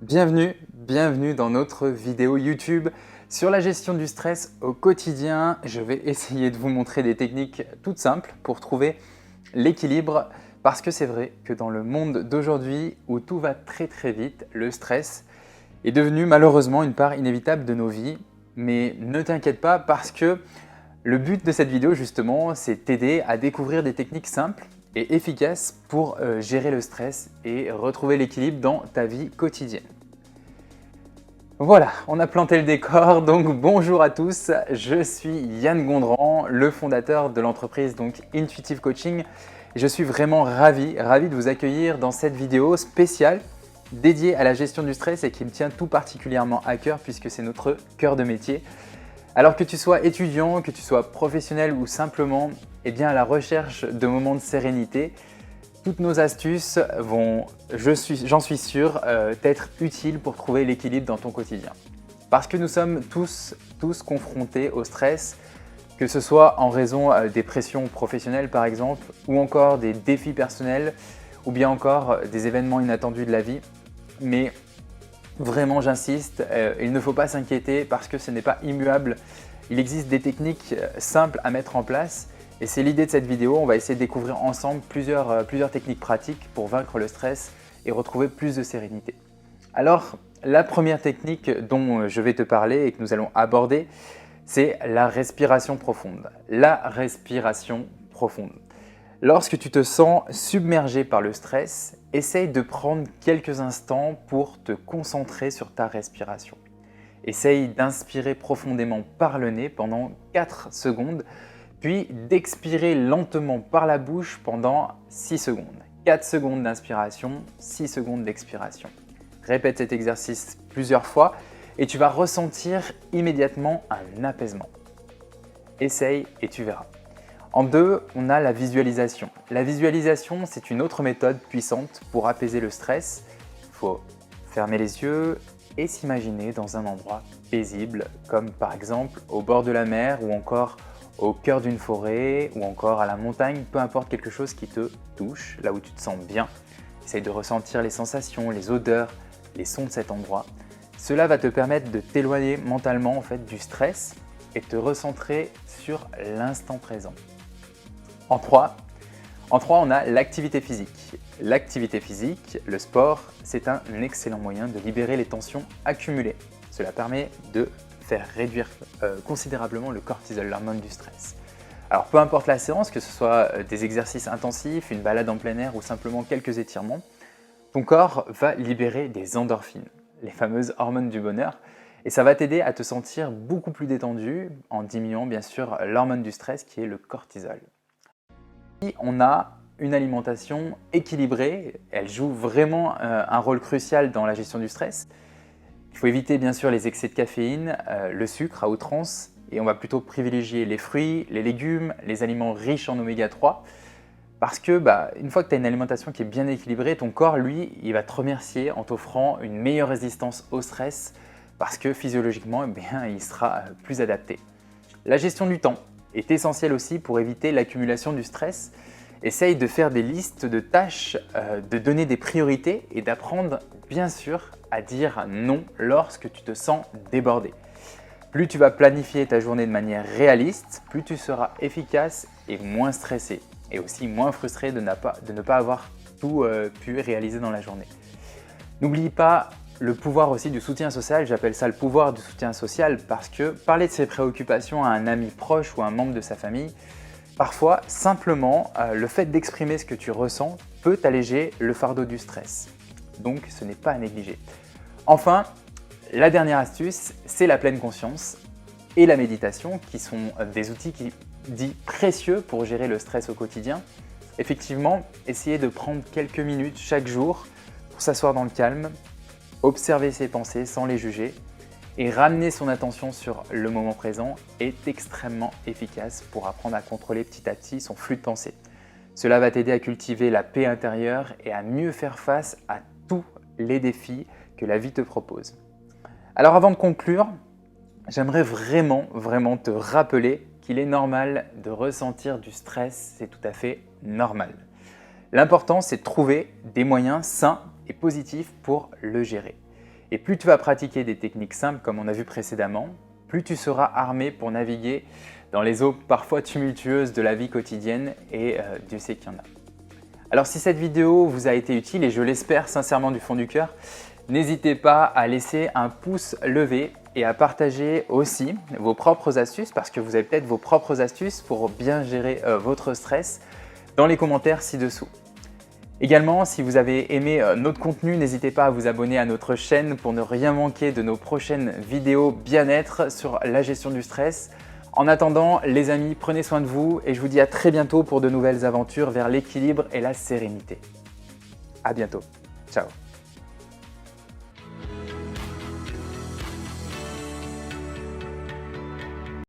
Bienvenue dans notre vidéo YouTube sur la gestion du stress au quotidien. Je vais essayer de vous montrer des techniques toutes simples pour trouver l'équilibre parce que c'est vrai que dans le monde d'aujourd'hui où tout va très vite, le stress est devenu malheureusement une part inévitable de nos vies. Mais ne t'inquiète pas parce que le but de cette vidéo justement, c'est t'aider à découvrir des techniques simples et efficaces pour gérer le stress et retrouver l'équilibre dans ta vie quotidienne. Voilà, on a planté le décor, donc bonjour à tous, je suis Yann Gondran, le fondateur de l'entreprise Intuitive Coaching. Je suis vraiment ravi de vous accueillir dans cette vidéo spéciale dédiée à la gestion du stress et qui me tient tout particulièrement à cœur puisque c'est notre cœur de métier. Alors que tu sois étudiant, que tu sois professionnel ou simplement à la recherche de moments de sérénité, toutes nos astuces vont, j'en suis sûr, t'être utiles pour trouver l'équilibre dans ton quotidien. Parce que nous sommes tous confrontés au stress, que ce soit en raison des pressions professionnelles par exemple, ou encore des défis personnels, ou bien encore des événements inattendus de la vie. Mais vraiment, j'insiste, il ne faut pas s'inquiéter parce que ce n'est pas immuable. Il existe des techniques simples à mettre en place. Et c'est l'idée de cette vidéo, on va essayer de découvrir ensemble plusieurs techniques pratiques pour vaincre le stress et retrouver plus de sérénité. Alors, la première technique dont je vais te parler et que nous allons aborder, c'est la respiration profonde. La respiration profonde. Lorsque tu te sens submergé par le stress, essaye de prendre quelques instants pour te concentrer sur ta respiration. Essaye d'inspirer profondément par le nez pendant 4 secondes, puis d'expirer lentement par la bouche pendant 6 secondes. 4 secondes d'inspiration, 6 secondes d'expiration. Répète cet exercice plusieurs fois et tu vas ressentir immédiatement un apaisement. Essaye et tu verras. En deux, on a la visualisation. La visualisation, c'est une autre méthode puissante pour apaiser le stress. Il faut fermer les yeux et s'imaginer dans un endroit paisible, comme par exemple au bord de la mer ou encore au cœur d'une forêt ou encore à la montagne, peu importe, quelque chose qui te touche, là où tu te sens bien. Essaye de ressentir les sensations, les odeurs, les sons de cet endroit. Cela va te permettre de t'éloigner mentalement du stress et te recentrer sur l'instant présent. En 3, on a l'activité physique. L'activité physique, le sport, c'est un excellent moyen de libérer les tensions accumulées. Cela permet de faire réduire considérablement le cortisol, l'hormone du stress. Alors peu importe la séance, que ce soit des exercices intensifs, une balade en plein air ou simplement quelques étirements, ton corps va libérer des endorphines, les fameuses hormones du bonheur, et ça va t'aider à te sentir beaucoup plus détendu en diminuant bien sûr l'hormone du stress qui est le cortisol. Et on a une alimentation équilibrée, elle joue vraiment un rôle crucial dans la gestion du stress. Il faut éviter bien sûr les excès de caféine, le sucre à outrance et on va plutôt privilégier les fruits, les légumes, les aliments riches en oméga 3 parce que une fois que tu as une alimentation qui est bien équilibrée, ton corps lui, il va te remercier en t'offrant une meilleure résistance au stress parce que physiologiquement, il sera plus adapté. La gestion du temps est essentielle aussi pour éviter l'accumulation du stress. Essaye de faire des listes de tâches, de donner des priorités et d'apprendre bien sûr à dire non lorsque tu te sens débordé. Plus tu vas planifier ta journée de manière réaliste, plus tu seras efficace et moins stressé. Et aussi moins frustré de ne pas avoir tout pu réaliser dans la journée. N'oublie pas le pouvoir aussi du soutien social, j'appelle ça le pouvoir du soutien social parce que parler de ses préoccupations à un ami proche ou à un membre de sa famille, parfois, simplement, le fait d'exprimer ce que tu ressens peut alléger le fardeau du stress. Donc, ce n'est pas à négliger. Enfin, la dernière astuce, c'est la pleine conscience et la méditation qui sont des outils dits précieux pour gérer le stress au quotidien. Effectivement, essayez de prendre quelques minutes chaque jour pour s'asseoir dans le calme, observer ses pensées sans les juger et ramener son attention sur le moment présent est extrêmement efficace pour apprendre à contrôler petit à petit son flux de pensée. Cela va t'aider à cultiver la paix intérieure et à mieux faire face à tous les défis que la vie te propose. Alors avant de conclure, j'aimerais vraiment te rappeler qu'il est normal de ressentir du stress, c'est tout à fait normal. L'important, c'est de trouver des moyens sains et positifs pour le gérer. Et plus tu vas pratiquer des techniques simples comme on a vu précédemment, plus tu seras armé pour naviguer dans les eaux parfois tumultueuses de la vie quotidienne et Dieu sait qu'il y en a. Alors si cette vidéo vous a été utile et je l'espère sincèrement du fond du cœur, n'hésitez pas à laisser un pouce levé et à partager aussi vos propres astuces parce que vous avez peut-être vos propres astuces pour bien gérer votre stress dans les commentaires ci-dessous. Également, si vous avez aimé notre contenu, n'hésitez pas à vous abonner à notre chaîne pour ne rien manquer de nos prochaines vidéos bien-être sur la gestion du stress. En attendant, les amis, prenez soin de vous et je vous dis à très bientôt pour de nouvelles aventures vers l'équilibre et la sérénité. À bientôt. Ciao.